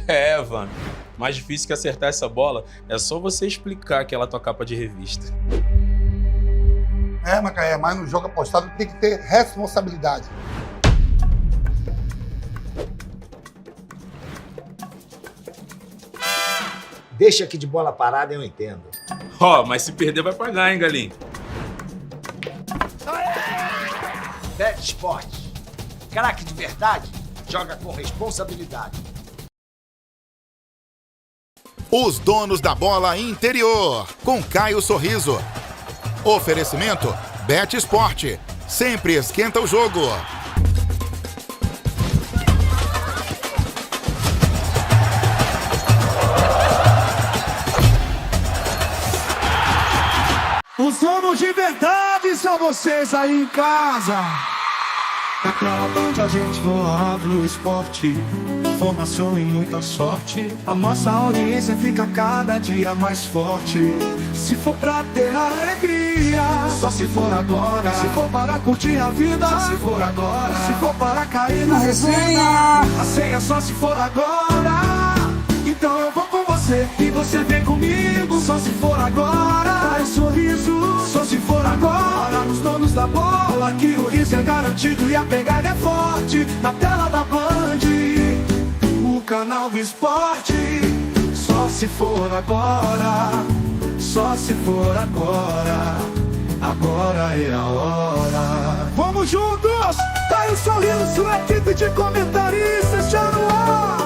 É, Vando. Mais difícil que acertar essa bola é só você explicar que ela é tua capa de revista. Macaé, mas no jogo apostado tem que ter responsabilidade. Deixa aqui de bola parada, eu entendo. Mas se perder vai pagar, hein, galinho? Bet Sport. Craque de verdade, joga com responsabilidade. Os donos da bola interior, com Caio Sorriso. Oferecimento Bet Sport. Sempre esquenta o jogo. Os donos de verdade são vocês aí em casa. Aquela onde a gente voa no esporte, formação e muita sorte. A nossa audiência fica cada dia mais forte. Se for pra ter alegria, só se for agora. Se for para curtir a vida, só se for agora. Se for para cair na resenha, a senha só se for agora. Então eu vou com você e você vem comigo. Só se for agora. Sorriso, só se for agora. Os donos da bola, que o riso é garantido e a pegada é forte. Na tela da Band, o canal do esporte. Só se for agora. Só se for agora. Agora é a hora. Vamos juntos! Caio Sorriso, sua equipe de comentaristas já no ar.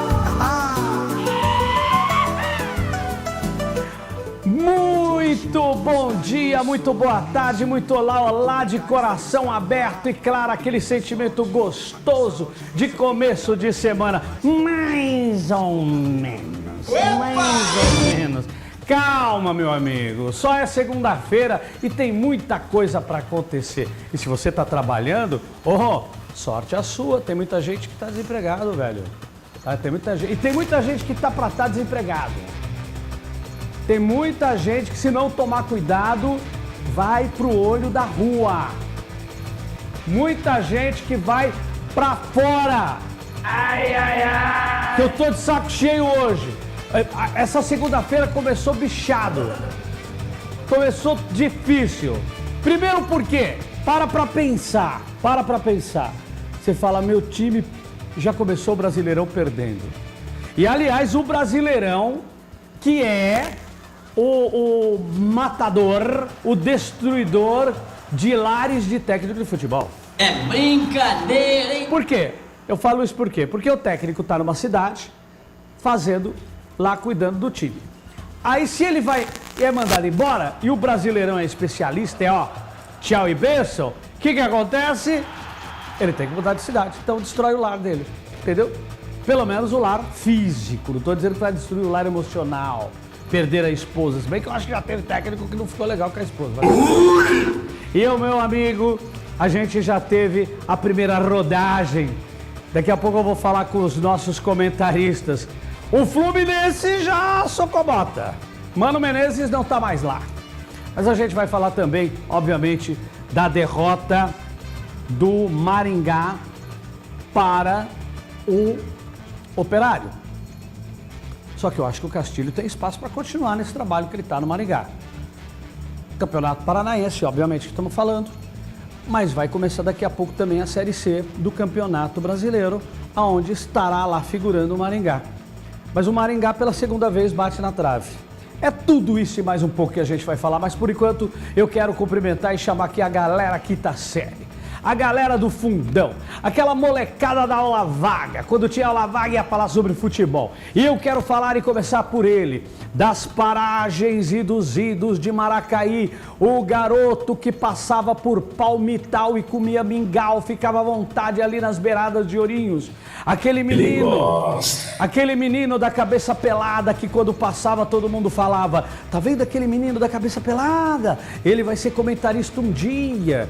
Muito bom dia, muito boa tarde, muito olá de coração aberto e claro, aquele sentimento gostoso de começo de semana, mais ou menos. Calma, meu amigo, só é segunda-feira e tem muita coisa para acontecer. E se você tá trabalhando, sorte a sua, tem muita gente que tá desempregado, velho. Tem muita gente, e tem muita gente que tá para estar desempregado. Tem muita gente que, se não tomar cuidado, vai pro olho da rua. Muita gente que vai pra fora. Que eu tô de saco cheio hoje. Essa segunda-feira começou bichado. Começou difícil. Primeiro por quê? Para pra pensar. Você fala, meu time já começou o Brasileirão perdendo. E, aliás, o Brasileirão, que é o matador, o destruidor de lares de técnico de futebol. É brincadeira, hein? Por quê? Eu falo isso por quê? Porque o técnico tá numa cidade, cuidando do time. Aí se ele é mandado embora, e o Brasileirão é especialista, tchau e benção, o que acontece? Ele tem que mudar de cidade, então destrói o lar dele, entendeu? Pelo menos o lar físico, não tô dizendo que vai destruir o lar emocional. Perder a esposa, se bem que eu acho que já teve técnico que não ficou legal com a esposa. E o meu amigo, a gente já teve a primeira rodagem. Daqui a pouco eu vou falar com os nossos comentaristas. O Fluminense já socobota. Mano Menezes não tá mais lá. Mas a gente vai falar também, obviamente, da derrota do Maringá para o Operário. Só que eu acho que o Castilho tem espaço para continuar nesse trabalho que ele está no Maringá. Campeonato Paranaense, obviamente, que estamos falando. Mas vai começar daqui a pouco também a Série C do Campeonato Brasileiro, onde estará lá figurando o Maringá. Mas o Maringá, pela segunda vez, bate na trave. É tudo isso e mais um pouco que a gente vai falar, mas por enquanto eu quero cumprimentar e chamar aqui a galera quinta série. A galera do fundão, aquela molecada da aula vaga, quando tinha aula vaga ia falar sobre futebol. E eu quero falar e começar por ele, das paragens e dos idos de Maracaí, o garoto que passava por Palmital e comia mingau, ficava à vontade ali nas beiradas de Ourinhos. Aquele menino da cabeça pelada que quando passava todo mundo falava, tá vendo aquele menino da cabeça pelada? Ele vai ser comentarista um dia.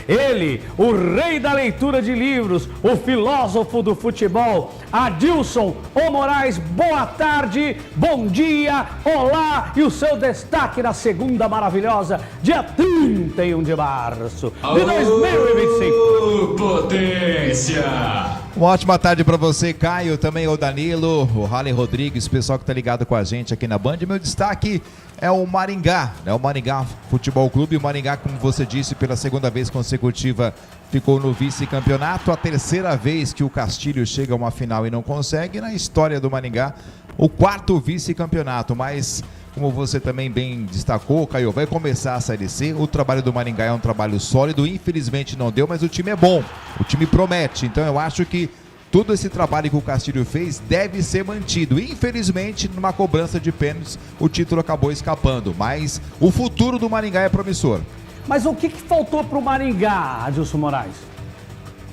Ele, o rei da leitura de livros, o filósofo do futebol, Adilson O Moraes, boa tarde, bom dia, olá e o seu destaque na segunda maravilhosa, dia 31 de março de 2025. Potência! Uma ótima tarde para você, Caio, também o Danilo, o Raleigh Rodrigues, o pessoal que tá ligado com a gente aqui na Band. Meu destaque é o Maringá, né? O Maringá Futebol Clube. O Maringá, como você disse, pela segunda vez consecutiva ficou no vice-campeonato. A terceira vez que o Castilho chega a uma final e não consegue. Na história do Maringá, o quarto vice-campeonato, mas... Como você também bem destacou, Caio, vai começar a Série C. O trabalho do Maringá é um trabalho sólido. Infelizmente não deu, mas o time é bom. O time promete. Então eu acho que todo esse trabalho que o Castilho fez deve ser mantido. Infelizmente, numa cobrança de pênaltis, o título acabou escapando. Mas o futuro do Maringá é promissor. Mas o que faltou pro Maringá, Adilson Moraes?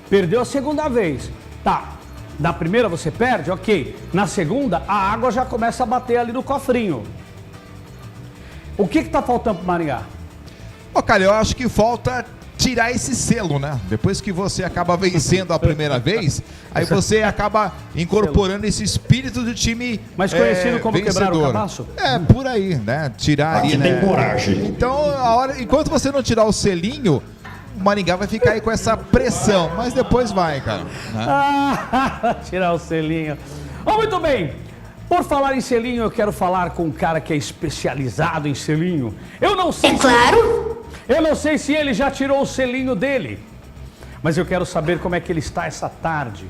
Perdeu a segunda vez. Tá. Da primeira você perde, ok. Na segunda, a água já começa a bater ali no cofrinho. O que tá faltando pro Maringá? Ô, cara, eu acho que falta tirar esse selo, né? Depois que você acaba vencendo a primeira vez, aí você acaba incorporando esse espírito do time mais conhecido como vencedor. Quebrar o Cabaço? É, por aí, né? Tirar ali, né? tem coragem. Então, enquanto você não tirar o selinho, o Maringá vai ficar aí com essa pressão, mas depois vai, cara. Né? Tirar o selinho. Oh, muito bem. Por falar em selinho, eu quero falar com um cara que é especializado em selinho. Eu não sei. É claro! Eu não sei se ele já tirou o selinho dele, mas eu quero saber como é que ele está essa tarde.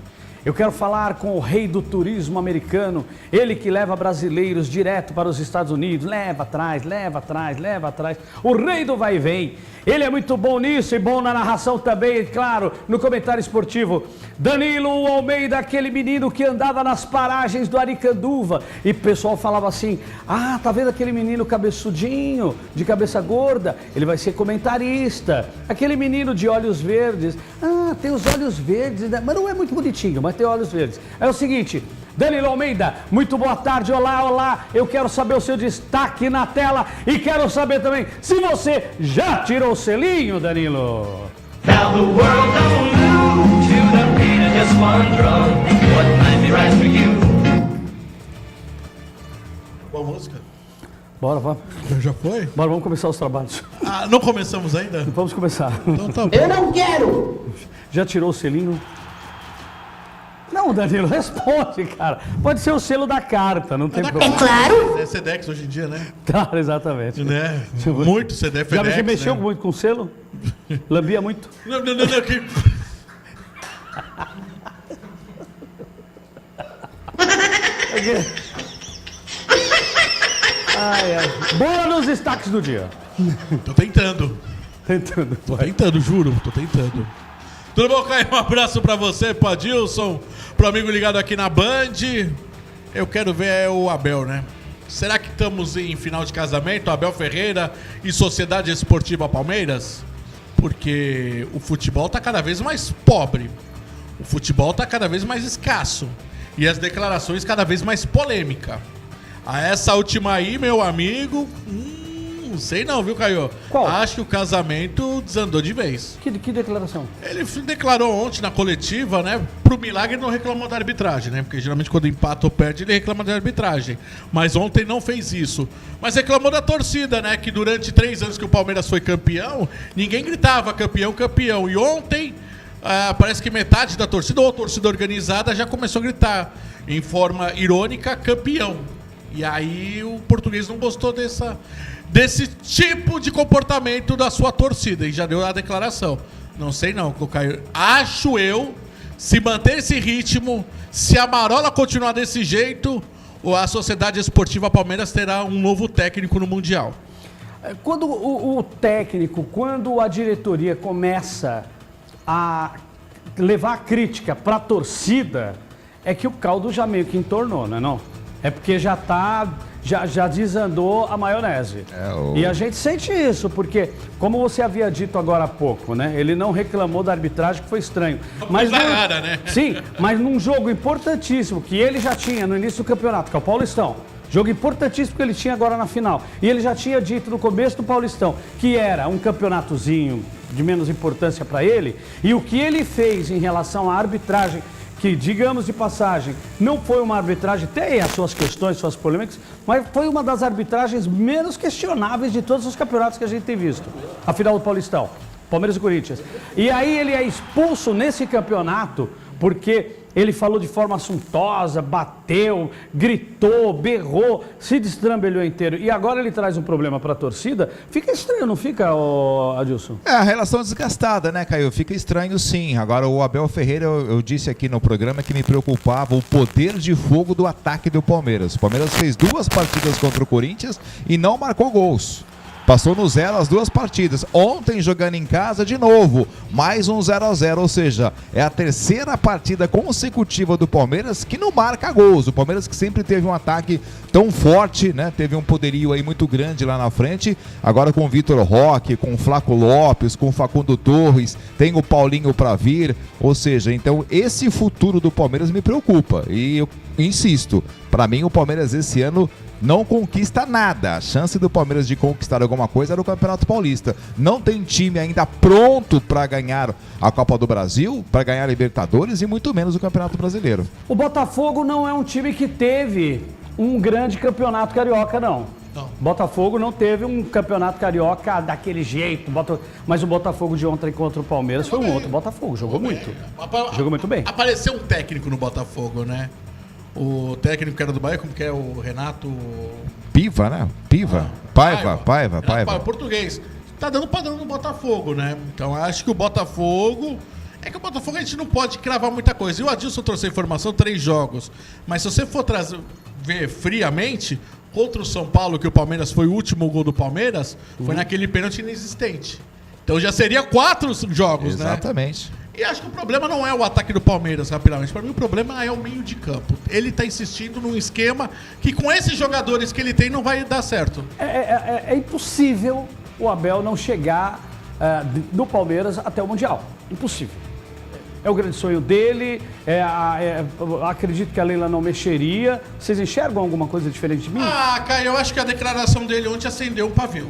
Eu quero falar com o rei do turismo americano, ele que leva brasileiros direto para os Estados Unidos, leva atrás, leva atrás, leva atrás. O rei do vai e vem. Ele é muito bom nisso e bom na narração também, claro, no comentário esportivo. Danilo Almeida, aquele menino que andava nas paragens do Aricanduva. E o pessoal falava assim, tá vendo aquele menino cabeçudinho, de cabeça gorda? Ele vai ser comentarista. Aquele menino de olhos verdes, tem os olhos verdes, mas não é muito bonitinho, mas tem olhos verdes. É o seguinte, Danilo Almeida, muito boa tarde, olá, eu quero saber o seu destaque na tela e quero saber também se você já tirou o selinho, Danilo. Now the world don't move to the beat of just one drum. What might be right for you? Boa música. Bora, vamos. Já foi? Bora, vamos começar os trabalhos. Não começamos ainda? Vamos começar. Então tá bom. Eu não quero! Já tirou o selinho? Não, Danilo, responde, cara. Pode ser o selo da carta, não tem problema. É claro! É Sedex hoje em dia, né? Claro, exatamente. Né? Muito Sedex. Já FedEx, mexeu né? muito com selo? Lambia muito? Não. Que... Boa nos destaques do dia. Tô tentando. Tentando. Juro, tô tentando. Tudo bom, Caio? Um abraço pra você, pro Adilson, pro amigo ligado aqui na Band. Eu quero ver o Abel, né? Será que estamos em final de casamento, Abel Ferreira e Sociedade Esportiva Palmeiras? Porque o futebol tá cada vez mais pobre. O futebol tá cada vez mais escasso. E as declarações cada vez mais polêmicas. Essa última aí, meu amigo... Não sei não, viu, Caio? Qual? Acho que o casamento desandou de vez. Que declaração? Ele declarou ontem na coletiva, né? Pro milagre não reclamou da arbitragem, né? Porque geralmente quando empata ou perde, ele reclama da arbitragem. Mas ontem não fez isso. Mas reclamou da torcida, né? Que durante 3 anos que o Palmeiras foi campeão, ninguém gritava campeão, campeão. E ontem, parece que metade da torcida, ou a torcida organizada, já começou a gritar, em forma irônica, campeão. E aí o português não gostou desse tipo de comportamento da sua torcida e já deu a declaração. Não sei não, Caio. Acho eu, se manter esse ritmo, se a Marola continuar desse jeito, a Sociedade Esportiva Palmeiras terá um novo técnico no Mundial. Quando o técnico, quando a diretoria começa a levar a crítica para a torcida, é que o caldo já meio que entornou, não é não? É porque já desandou a maionese. E a gente sente isso, porque, como você havia dito agora há pouco, né? Ele não reclamou da arbitragem, que foi estranho. Mas né? Sim, mas num jogo importantíssimo, que ele já tinha no início do campeonato, que é o Paulistão. Jogo importantíssimo que ele tinha agora na final. E ele já tinha dito no começo do Paulistão que era um campeonatozinho de menos importância para ele. E o que ele fez em relação à arbitragem, que, digamos de passagem, não foi uma arbitragem, tem as suas questões, suas polêmicas, mas foi uma das arbitragens menos questionáveis de todos os campeonatos que a gente tem visto. A final do Paulistão, Palmeiras e Corinthians. E aí ele é expulso nesse campeonato porque Ele falou de forma assuntosa, bateu, gritou, berrou, se destrambelhou inteiro. E agora ele traz um problema para a torcida. Fica estranho, não fica, Adilson? É, a relação desgastada, né, Caio? Fica estranho sim. Agora, o Abel Ferreira, eu disse aqui no programa que me preocupava o poder de fogo do ataque do Palmeiras. O Palmeiras fez 2 partidas contra o Corinthians e não marcou gols. Passou no 0 as 2 partidas. Ontem, jogando em casa, de novo, mais um 0-0. Ou seja, é a 3ª partida consecutiva do Palmeiras que não marca gols. O Palmeiras que sempre teve um ataque tão forte, né? Teve um poderio aí muito grande lá na frente. Agora com o Vitor Roque, com o Flaco Lopes, com o Facundo Torres, tem o Paulinho para vir. Ou seja, então esse futuro do Palmeiras me preocupa. E eu insisto, para mim o Palmeiras esse ano não conquista nada. A chance do Palmeiras de conquistar alguma coisa era o Campeonato Paulista. Não tem time ainda pronto para ganhar a Copa do Brasil, para ganhar a Libertadores e muito menos o Campeonato Brasileiro. O Botafogo não é um time que teve um grande campeonato carioca, não. Botafogo não teve um campeonato carioca daquele jeito. Mas o Botafogo de ontem contra o Palmeiras foi um outro Botafogo. Jogou muito. Jogou muito bem. Apareceu um técnico no Botafogo, né? O técnico que era do Bahia, como que é o Renato... Piva, né? Paiva. Português. Tá dando padrão no Botafogo, né? Então acho que o Botafogo... É que o Botafogo a gente não pode cravar muita coisa. E o Adilson trouxe a informação, 3 jogos. Mas se você for ver friamente, contra o São Paulo, que o Palmeiras foi o último gol do Palmeiras, foi naquele pênalti inexistente. Então já seria 4 jogos, né? Exatamente. E acho que o problema não é o ataque do Palmeiras, rapidamente. Para mim, o problema é o meio de campo. Ele está insistindo num esquema que, com esses jogadores que ele tem, não vai dar certo. É impossível o Abel não chegar do Palmeiras até o Mundial. Impossível. É o grande sonho dele. Acredito que a Leila não mexeria. Vocês enxergam alguma coisa diferente de mim? Caio, eu acho que a declaração dele ontem acendeu um pavio.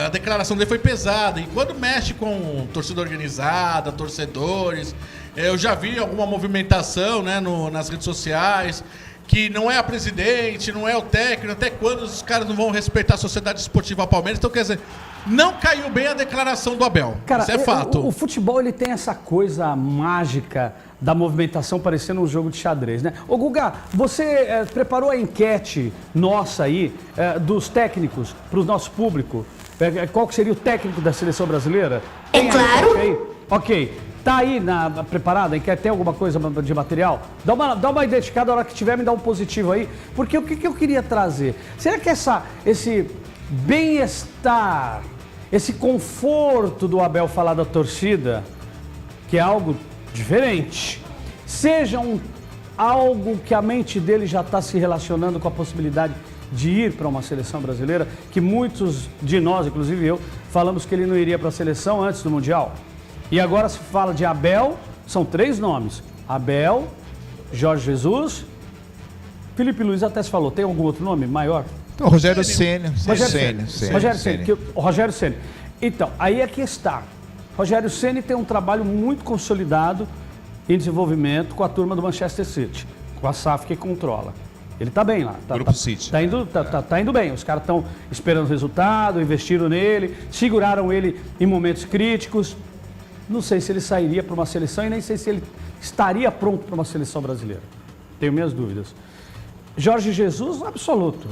A declaração dele foi pesada. E quando mexe com torcida organizada, torcedores, eu já vi alguma movimentação, né, nas redes sociais, que não é a presidente, não é o técnico, até quando os caras não vão respeitar a Sociedade Esportiva Palmeiras. Então, quer dizer, não caiu bem a declaração do Abel. Cara, isso é fato. O futebol ele tem essa coisa mágica da movimentação parecendo um jogo de xadrez, né? Ô Guga, você preparou a enquete nossa aí dos técnicos para o nosso público? Qual que seria o técnico da seleção brasileira? É claro. Aí? Ok. Tá aí preparada? Quer ter alguma coisa de material? Dá uma identificada, a hora que tiver, me dá um positivo aí. Porque o que eu queria trazer? Será que esse bem-estar, esse conforto do Abel falar da torcida, que é algo diferente, seja algo que a mente dele já está se relacionando com a possibilidade de ir para uma seleção brasileira, que muitos de nós, inclusive eu, falamos que ele não iria para a seleção antes do Mundial. E agora se fala de Abel, são 3 nomes: Abel, Jorge Jesus, Felipe Luiz até se falou. Tem algum outro nome maior? Então, Rogério Ceni. Rogério Ceni. Então, aí é que está. Rogério Ceni tem um trabalho muito consolidado em desenvolvimento com a turma do Manchester City, com a SAF que controla. Ele está bem lá. Grupo City. Tá indo bem. Os caras estão esperando o resultado, investiram nele, seguraram ele em momentos críticos. Não sei se ele sairia para uma seleção e nem sei se ele estaria pronto para uma seleção brasileira. Tenho minhas dúvidas. Jorge Jesus, absoluto.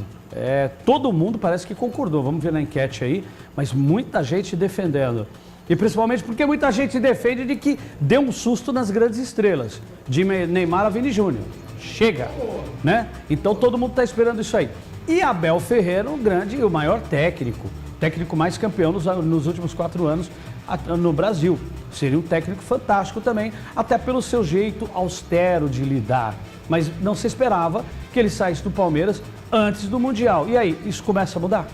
Todo mundo parece que concordou. Vamos ver na enquete aí, mas muita gente defendendo. E principalmente porque muita gente defende de que deu um susto nas grandes estrelas, de Neymar a Vini Júnior. Chega, né? Então todo mundo está esperando isso aí. E Abel Ferreira, o maior técnico mais campeão nos últimos 4 anos no Brasil. Seria um técnico fantástico também, até pelo seu jeito austero de lidar. Mas não se esperava que ele saísse do Palmeiras antes do Mundial. E aí, isso começa a mudar?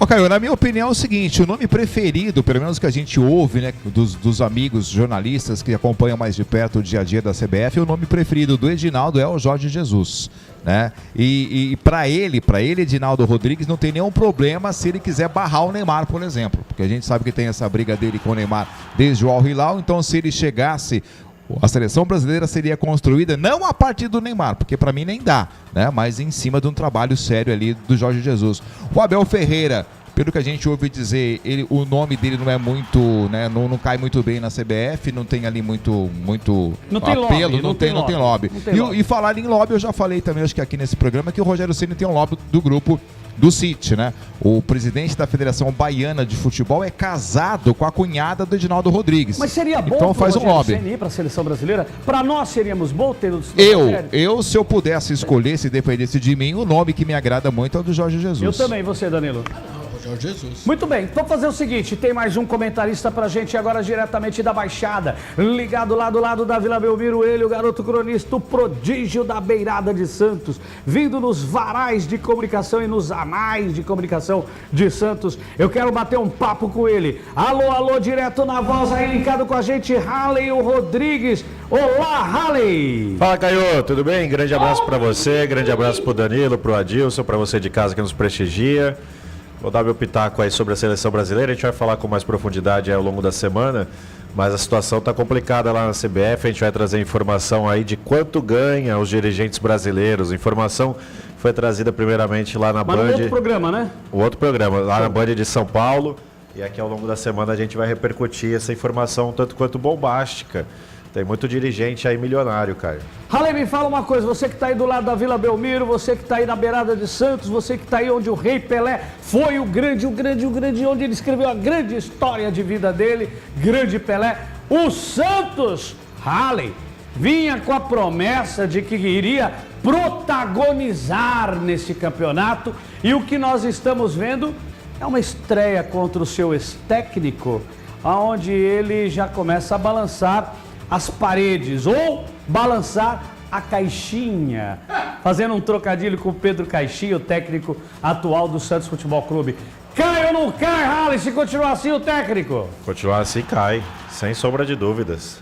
Caio, na minha opinião é o seguinte: o nome preferido, pelo menos que a gente ouve, né, dos amigos jornalistas que acompanham mais de perto o dia a dia da CBF, o nome preferido do Edinaldo é o Jorge Jesus, né? E para ele, Edinaldo Rodrigues, não tem nenhum problema se ele quiser barrar o Neymar, por exemplo, porque a gente sabe que tem essa briga dele com o Neymar desde o Al Hilal. Então, se ele chegasse, a seleção brasileira seria construída não a partir do Neymar, porque para mim nem dá, né? Mas em cima de um trabalho sério ali do Jorge Jesus. O Abel Ferreira Pelo que a gente ouve dizer, o nome dele não é muito, né, não cai muito bem na CBF, não tem ali muito Não tem apelo, lobby, não tem lobby. Não tem lobby. E falar em lobby, eu já falei também, acho que aqui nesse programa, que o Rogério Ceni tem um lobby do grupo do City, né? O presidente da Federação Baiana de Futebol é casado com a cunhada do Edinaldo Rodrigues. Mas seria bom então faz um lobby. ir para a seleção brasileira? Para nós seríamos bom ter o Eu, se eu pudesse escolher, se dependesse de mim, o nome que me agrada muito é o do Jorge Jesus. Eu também, você, Danilo. Jorge Jesus. Muito bem, vamos fazer o seguinte, tem mais um comentarista pra gente agora diretamente da Baixada, ligado lá do lado da Vila Belmiro, ele, o garoto cronista, o prodígio da beirada de Santos, vindo nos varais de comunicação e nos anais de comunicação de Santos. Eu quero bater um papo com ele. Alô, alô, direto na voz aí, linkado com a gente, Halley Rodrigues. Olá, Halley! Fala, Caio, tudo bem? Grande abraço pra você, grande abraço pro Danilo, pro Adilson, pra você de casa que nos prestigia. Vou dar meu pitaco aí sobre a seleção brasileira, a gente vai falar com mais profundidade ao longo da semana, mas a situação está complicada lá na CBF, a gente vai trazer informação aí de quanto ganha os dirigentes brasileiros, informação foi trazida primeiramente lá na Band. Mas no outro programa, né? O outro programa, lá na Band de São Paulo, e aqui ao longo da semana a gente vai repercutir essa informação tanto quanto bombástica. Tem muito dirigente aí milionário, Caio. Halley, me fala uma coisa, você que está aí do lado da Vila Belmiro, você que está aí na beirada de Santos, você que está aí onde o Rei Pelé foi o grande, onde ele escreveu a grande história de vida dele, grande Pelé, o Santos, Halley, vinha com a promessa de que iria protagonizar nesse campeonato e o que nós estamos vendo é uma estreia contra o seu ex-técnico, onde ele já começa a balançar as paredes ou balançar a caixinha, fazendo um trocadilho com o Pedro Caixinha, o técnico atual do Santos Futebol Clube. Cai ou não cai, Halley, se continuar assim o técnico? Continuar assim cai, sem sombra de dúvidas.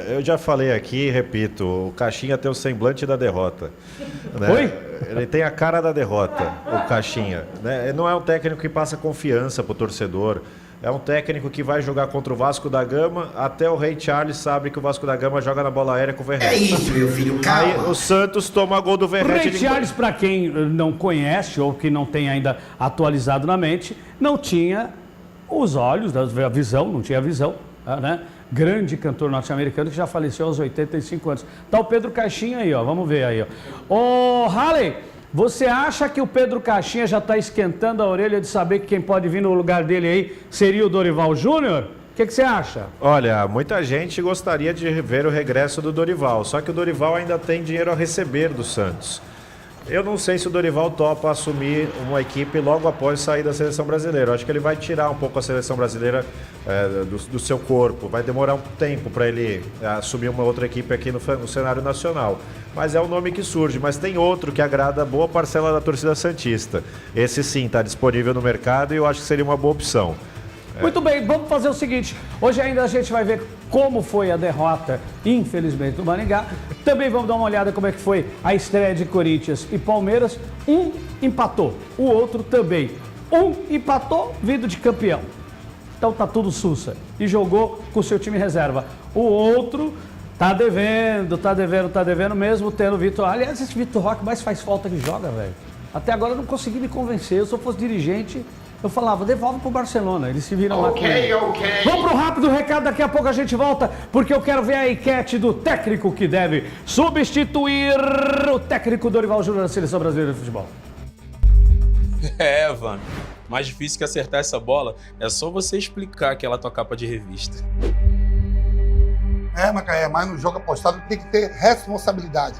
Eu já falei aqui e repito, o Caixinha tem o semblante da derrota. Né? Oi? Ele tem a cara da derrota, o Caixinha. Né? Ele não é um técnico que passa confiança pro torcedor. É um técnico que vai jogar contra o Vasco da Gama. Até o Rei Charles sabe que o Vasco da Gama joga na bola aérea com o Verratti. É isso, meu filho, calma. Aí o Santos toma gol do O Verratti. Rei Charles, para quem não conhece ou que não tem ainda atualizado na mente, não tinha os olhos, a visão, não tinha visão, né? Grande cantor norte-americano que já faleceu aos 85 anos. Tá o Pedro Caixinha aí, ó, vamos ver aí, ó. Ô, Halley, você acha que o Pedro Caixinha já está esquentando a orelha de saber que quem pode vir no lugar dele aí seria o Dorival Júnior? O que você acha? Olha, muita gente gostaria de ver o regresso do Dorival, só que o Dorival ainda tem dinheiro a receber do Santos. Eu não sei se o Dorival topa assumir uma equipe logo após sair da seleção brasileira. Eu acho que ele vai tirar um pouco a seleção brasileira do seu corpo. Vai demorar um tempo para ele assumir uma outra equipe aqui no cenário nacional. Mas é um nome que surge. Mas tem outro que agrada boa parcela da torcida santista. Esse sim está disponível no mercado e eu acho que seria uma boa opção. Muito bem, vamos fazer o seguinte. Hoje ainda a gente vai ver como foi a derrota, infelizmente, do Maringá. Também vamos dar uma olhada como é que foi a estreia de Corinthians e Palmeiras. Um empatou, o outro também. Um empatou, vindo de campeão. Então tá tudo sussa. E jogou com o seu time reserva. O outro tá devendo mesmo tendo o Vitor. Aliás, esse Vitor Roque mais faz falta que joga, velho. Até agora eu não consegui me convencer. Se eu fosse dirigente, eu falava, devolve pro Barcelona, eles se viram lá com ele. Vamos pro rápido recado, daqui a pouco a gente volta, porque eu quero ver a enquete do técnico que deve substituir o técnico Dorival Júnior da Seleção Brasileira de Futebol. Mano, mais difícil que acertar essa bola é só você explicar aquela tua capa de revista. Macaé, mas no jogo apostado tem que ter responsabilidade.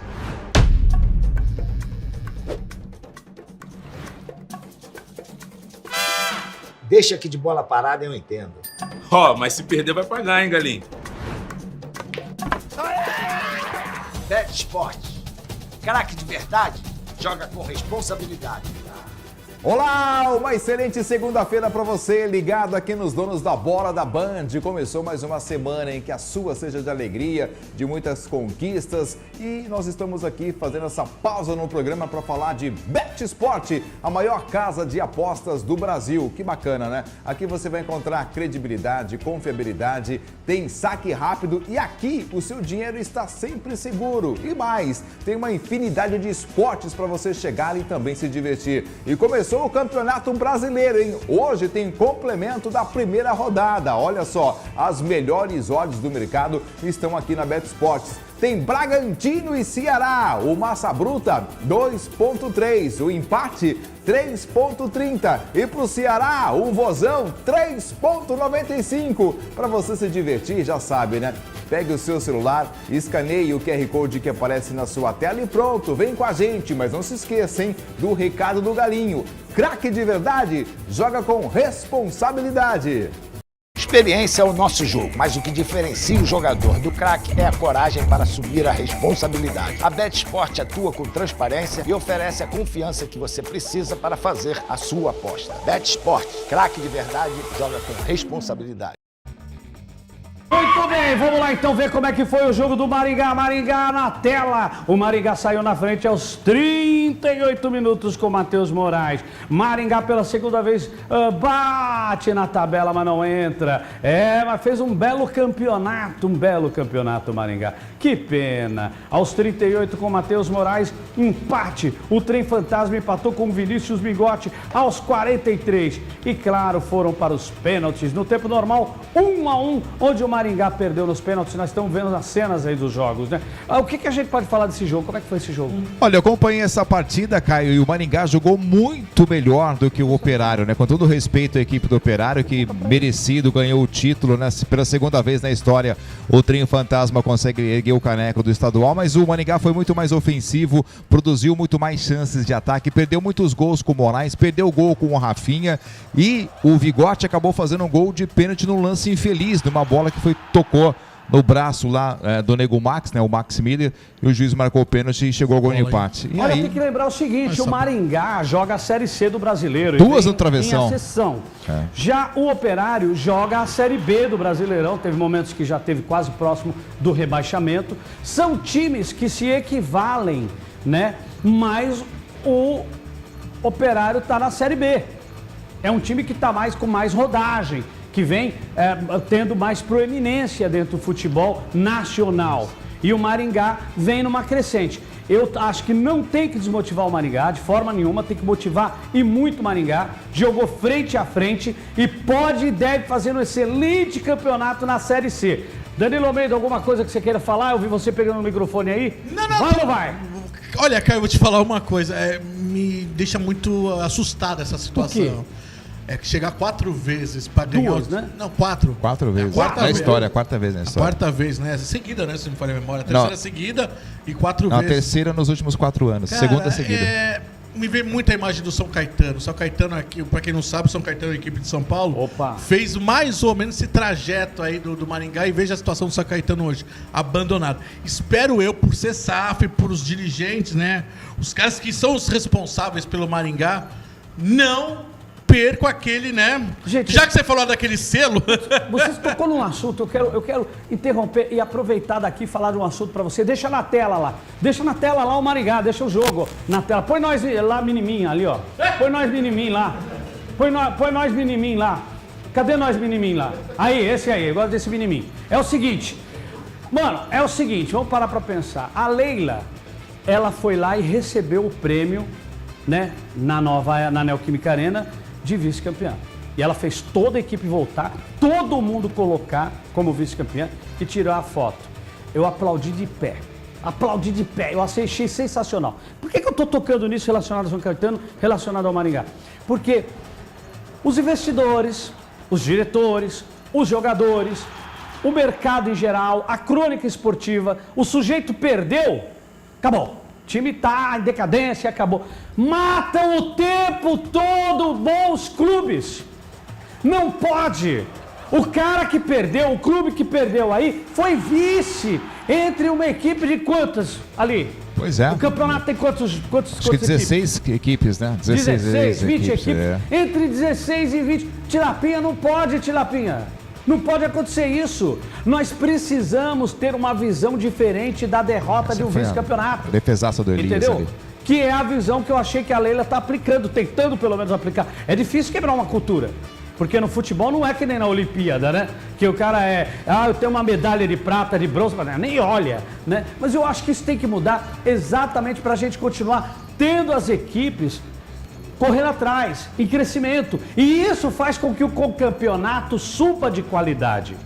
Deixa aqui de bola parada, eu entendo. Mas se perder vai pagar, hein, galinho? Bet Esporte. Craque de verdade, joga com responsabilidade. Olá, uma excelente segunda-feira para você, ligado aqui nos Donos da Bola da Band. Começou mais uma semana em que a sua seja de alegria, de muitas conquistas, e nós estamos aqui fazendo essa pausa no programa para falar de Bet Esporte, a maior casa de apostas do Brasil. Que bacana, né? Aqui você vai encontrar credibilidade, confiabilidade, tem saque rápido e aqui o seu dinheiro está sempre seguro. E mais, tem uma infinidade de esportes para você chegar e também se divertir. E começou começou o Campeonato Brasileiro, hein? Hoje tem complemento da primeira rodada. Olha só, as melhores odds do mercado estão aqui na Bet Esportes. Tem Bragantino e Ceará, o Massa Bruta 2,3, o empate 3,30 e pro Ceará o Vozão 3,95. Para você se divertir, já sabe, né? Pegue o seu celular, escaneie o QR Code que aparece na sua tela e pronto, vem com a gente. Mas não se esqueça, hein, do recado do Galinho. Craque de verdade, joga com responsabilidade. Experiência é o nosso jogo, mas o que diferencia o jogador do craque é a coragem para assumir a responsabilidade. A Bet Sport atua com transparência e oferece a confiança que você precisa para fazer a sua aposta. Bet Sport, craque de verdade, joga com responsabilidade. Muito bem, vamos lá então ver como é que foi o jogo do Maringá. Maringá na tela. O Maringá saiu na frente aos 38 minutos com o Matheus Moraes. Maringá pela segunda vez bate na tabela, mas não entra. Mas fez um belo campeonato Maringá. Que pena. Aos 38 com o Matheus Moraes, empate. O Trem Fantasma empatou com o Vinícius Mingotti aos 43. E claro, foram para os pênaltis. No tempo normal, 1-1, onde o Maringá perdeu nos pênaltis. Nós estamos vendo as cenas aí dos jogos, né? O que a gente pode falar desse jogo? Como é que foi esse jogo? Olha, eu acompanhei essa partida, Caio, e o Maringá jogou muito melhor do que o Operário, né? Com todo respeito à equipe do Operário, que merecido ganhou o título, né? Pela segunda vez na história, o Trem Fantasma consegue erguer o caneco do estadual, mas o Maringá foi muito mais ofensivo, produziu muito mais chances de ataque, perdeu muitos gols com o Moraes, perdeu o gol com o Rafinha e o Vigotti acabou fazendo um gol de pênalti num lance infeliz, numa bola que tocou no braço lá do Nego Max, né, o Max Miller, e o juiz marcou o pênalti e chegou ao gol de empate. E Olha, aí, tem que lembrar o seguinte, o Maringá joga a Série C do Brasileiro. Duas no travessão. Em acessão. Já o Operário joga a Série B do Brasileirão, teve momentos que já teve quase próximo do rebaixamento. São times que se equivalem, né, mas o Operário está na Série B. É um time que está com mais rodagem, que vem tendo mais proeminência dentro do futebol nacional. E o Maringá vem numa crescente. Eu acho que não tem que desmotivar o Maringá, de forma nenhuma, tem que motivar e muito o Maringá. Jogou frente a frente e pode e deve fazer um excelente campeonato na Série C. Danilo Almeida, alguma coisa que você queira falar? Eu vi você pegando o microfone aí. Não. Vai ou não vai? Olha, Caio, eu vou te falar uma coisa. Me deixa muito assustado essa situação. O quê? É que chegar 4 vezes pra ganhar... Duas, né? Não, 4. 4 vezes. Quarta Na vez. história, a quarta vez na história. Quarta vez, né? Seguida, né? Se não me falha a memória. A terceira seguida e 4 Não, vezes. a terceira nos últimos 4 anos. Cara, Segunda seguida. Me vem muita imagem do São Caetano. São Caetano aqui, pra quem não sabe, São Caetano, a equipe de São Paulo, fez mais ou menos esse trajeto aí do Maringá e veja a situação do São Caetano hoje, abandonado. Espero eu, por ser SAF, por os dirigentes, né? Os caras que são os responsáveis pelo Maringá, não perco aquele, né? Gente, já que você falou daquele selo... Você tocou num assunto, eu quero interromper e aproveitar daqui e falar de um assunto pra você. Deixa na tela lá. Deixa na tela lá o Maringá, deixa o jogo na tela. Põe nós lá, menininho, ali, ó. Põe nós, menininho, lá. Põe nós, menininho, lá. Cadê nós, menininho, lá? Aí, esse aí, eu gosto desse menininho. É o seguinte, mano, vamos parar pra pensar. A Leila, ela foi lá e recebeu o prêmio, né, na Neoquímica Arena, de vice-campeã. E ela fez toda a equipe voltar, todo mundo colocar como vice-campeã e tirar a foto. Eu aplaudi de pé. Eu achei sensacional. Por que eu estou tocando nisso relacionado ao São Caetano, relacionado ao Maringá? Porque os investidores, os diretores, os jogadores, o mercado em geral, a crônica esportiva, o sujeito perdeu, acabou. O time está em decadência, acabou. Matam o tempo todo bons clubes. Não pode. O cara que perdeu, o clube que perdeu aí, foi vice entre uma equipe de quantas ali? Pois é. O campeonato tem quantos Acho que 16 equipes, né? 16, 20 equipes. Entre 16 e 20. Tilapinha não pode, Tilapinha. Não pode acontecer isso. Nós precisamos ter uma visão diferente da derrota de um vice-campeonato. Defesaça do Elias. Entendeu? Ali. Que é a visão que eu achei que a Leila está aplicando, tentando pelo menos aplicar. É difícil quebrar uma cultura. Porque no futebol não é que nem na Olimpíada, né? Que o cara eu tenho uma medalha de prata, de bronze, nem olha, né? Mas eu acho que isso tem que mudar exatamente para a gente continuar tendo as equipes correndo atrás, em crescimento. E isso faz com que o campeonato suba de qualidade.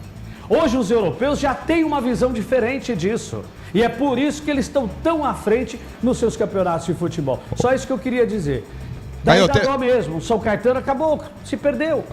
Hoje os europeus já têm uma visão diferente disso. E é por isso que eles estão tão à frente nos seus campeonatos de futebol. Só isso que eu queria dizer. Daí mesmo, o São Caetano acabou, se perdeu.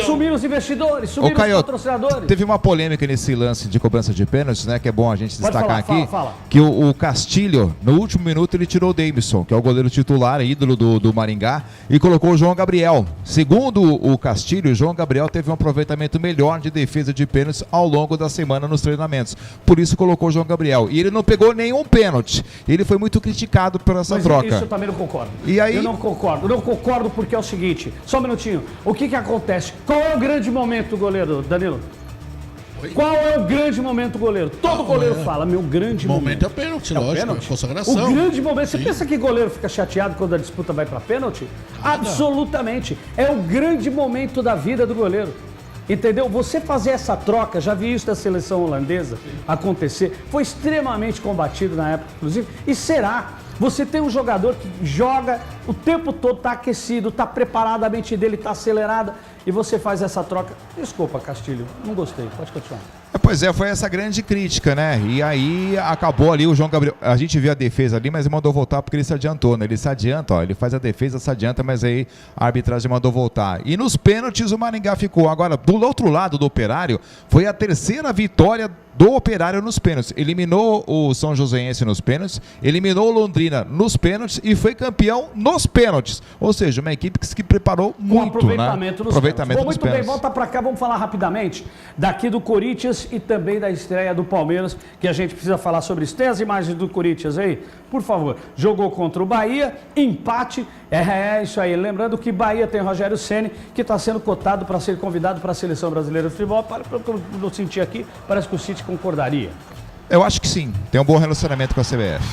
Sumiram os investidores, sumiram os patrocinadores. Teve uma polêmica nesse lance de cobrança de pênaltis, né? Que é bom a gente destacar aqui. Fala. Que o Castilho, no último minuto, ele tirou o Davidson, que é o goleiro titular, ídolo do Maringá, e colocou o João Gabriel. Segundo o Castilho, o João Gabriel teve um aproveitamento melhor de defesa de pênaltis ao longo da semana nos treinamentos. Por isso colocou o João Gabriel. E ele não pegou nenhum pênalti. Ele foi muito criticado por essa troca. Isso eu também não concordo. E aí... Eu não concordo porque é o seguinte, só um minutinho, o que acontece? Qual é o grande momento do goleiro, Danilo? Qual é o grande momento do goleiro? Todo goleiro fala, meu grande momento. É o pênalti, lógico, é consagração. O grande momento, você pensa que goleiro fica chateado quando a disputa vai para pênalti? Absolutamente, é o grande momento da vida do goleiro. Entendeu? Você fazer essa troca, já vi isso da seleção holandesa acontecer, foi extremamente combatido na época, inclusive, e será. Você tem um jogador que joga o tempo todo, está aquecido, está preparado, a mente dele está acelerada, e você faz essa troca. Desculpa, Castilho, não gostei, pode continuar. Pois é, foi essa grande crítica, né? E aí acabou ali o João Gabriel. A gente viu a defesa ali, mas ele mandou voltar porque ele se adiantou, né? Ele se adianta, ó, ele faz a defesa, se adianta, mas aí a arbitragem mandou voltar. E nos pênaltis o Maringá ficou. Agora, do outro lado do Operário, foi a terceira vitória do Operário nos pênaltis. Eliminou o São Joséense nos pênaltis, eliminou o Londrina nos pênaltis e foi campeão nos pênaltis. Ou seja, uma equipe que se preparou muito, aproveitamento, né? Nos Aproveitamento nos muito pênaltis. Bem, volta pra cá, vamos falar rapidamente daqui do Corinthians e também da estreia do Palmeiras, que a gente precisa falar sobre isso. Tem as imagens do Corinthians aí? Por favor. Jogou contra o Bahia, empate. É isso aí. Lembrando que Bahia tem o Rogério Ceni, que está sendo cotado para ser convidado para a Seleção Brasileira de Futebol. Pelo que eu senti aqui, parece que o City concordaria. Eu acho que sim. Tem um bom relacionamento com a CBF.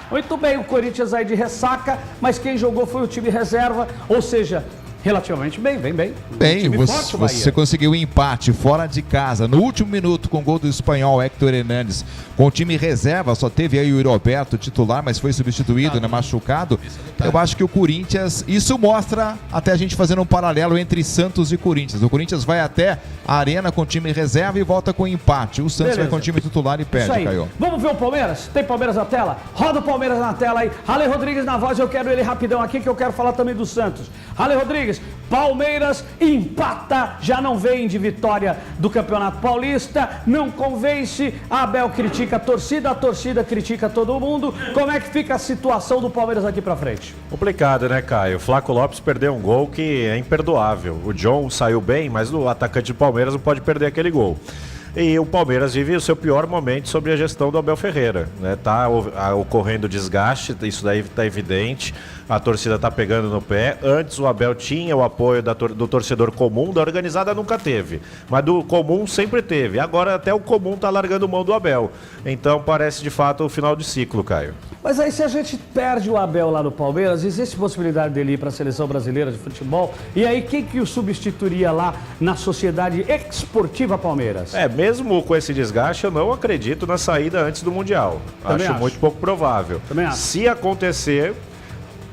Muito bem, o Corinthians aí de ressaca, mas quem jogou foi o time reserva, ou seja, relativamente bem, vem bem. Bem, você conseguiu um empate fora de casa, no último minuto, com o gol do espanhol Héctor Hernández. Com o time reserva, só teve aí o Roberto titular, mas foi substituído, né, machucado. Eu acho que o Corinthians, isso mostra até a gente fazendo um paralelo entre Santos e Corinthians. O Corinthians vai até a arena com o time reserva e volta com empate. O Santos vai com o time titular e perde, Caio. Vamos ver o Palmeiras? Tem Palmeiras na tela? Roda o Palmeiras na tela aí. Rale Rodrigues na voz, eu quero ele rapidão aqui, que eu quero falar também do Santos. Rale Rodrigues, Palmeiras empata, já não vem de vitória do Campeonato Paulista, não convence, a Abel critica a torcida critica todo mundo. Como é que fica a situação do Palmeiras aqui pra frente? Complicado, né, Caio? Flávio Lopes perdeu um gol que é imperdoável. O John saiu bem, mas o atacante do Palmeiras não pode perder aquele gol. E o Palmeiras vive o seu pior momento sobre a gestão do Abel Ferreira, né? Tá ocorrendo desgaste, isso daí está evidente, a torcida está pegando no pé. Antes o Abel tinha o apoio do torcedor comum, da organizada nunca teve, mas do comum sempre teve. Agora até o comum está largando mão do Abel. Então parece de fato o final de ciclo, Caio. Mas aí se a gente perde o Abel lá no Palmeiras, existe possibilidade dele ir para a Seleção Brasileira de Futebol? E aí quem que o substituiria lá na Sociedade Esportiva Palmeiras? Mesmo com esse desgaste, eu não acredito na saída antes do Mundial. Acho muito pouco provável. Se acontecer,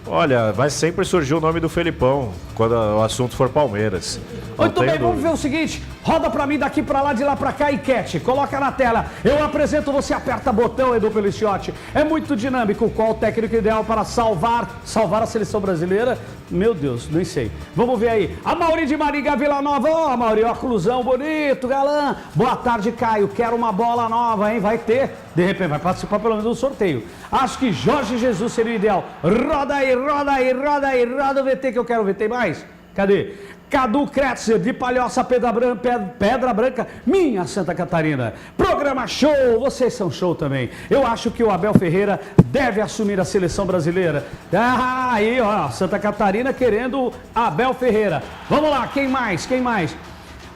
olha, vai sempre surgir o nome do Felipão quando o assunto for Palmeiras. Muito bem, vamos ver o seguinte. Roda pra mim daqui pra lá, de lá pra cá, enquete. Coloca na tela. Eu apresento, você aperta botão, Edu Peliciotti. É muito dinâmico. Qual o técnico ideal para salvar a seleção brasileira? Meu Deus, nem sei. Vamos ver aí. A Mauri de Maringá, Vila Nova. Ó, Mauri, óculosão bonito, galã. Boa tarde, Caio. Quero uma bola nova, hein? Vai ter. De repente, vai participar pelo menos do sorteio. Acho que Jorge Jesus seria o ideal. Roda aí, roda aí, roda aí, roda o VT que eu quero ver. Tem mais? Cadê? Cadu Kretzer, de Palhoça, Pedra Branca, minha Santa Catarina. Programa show, vocês são show também. Eu acho que o Abel Ferreira deve assumir a seleção brasileira. Aí, ó, Santa Catarina querendo Abel Ferreira. Vamos lá, quem mais? Quem mais?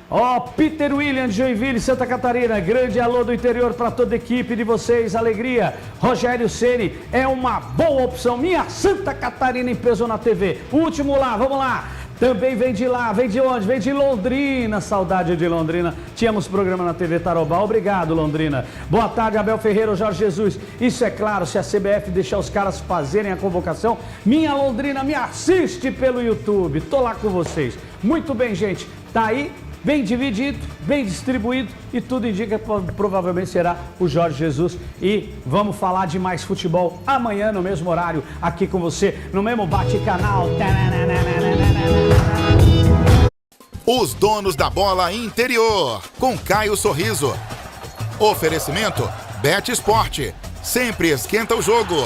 Ó, Peter William de Joinville, Santa Catarina. Grande alô do interior para toda a equipe de vocês, alegria. Rogério Ceni é uma boa opção. Minha Santa Catarina em peso na TV. Último lá, vamos lá. Também vem de lá, vem de onde? Vem de Londrina, saudade de Londrina. Tínhamos programa na TV Tarobá, obrigado Londrina. Boa tarde, Abel Ferreira, Jorge Jesus. Isso é claro, se a CBF deixar os caras fazerem a convocação, minha Londrina me assiste pelo YouTube. Tô lá com vocês. Muito bem, gente, tá aí, bem dividido, bem distribuído e tudo indica que provavelmente será o Jorge Jesus. E vamos falar de mais futebol amanhã no mesmo horário, aqui com você, no mesmo bate-canal. Os donos da bola interior, com Caio Sorriso. Oferecimento Bet Esporte, sempre esquenta o jogo.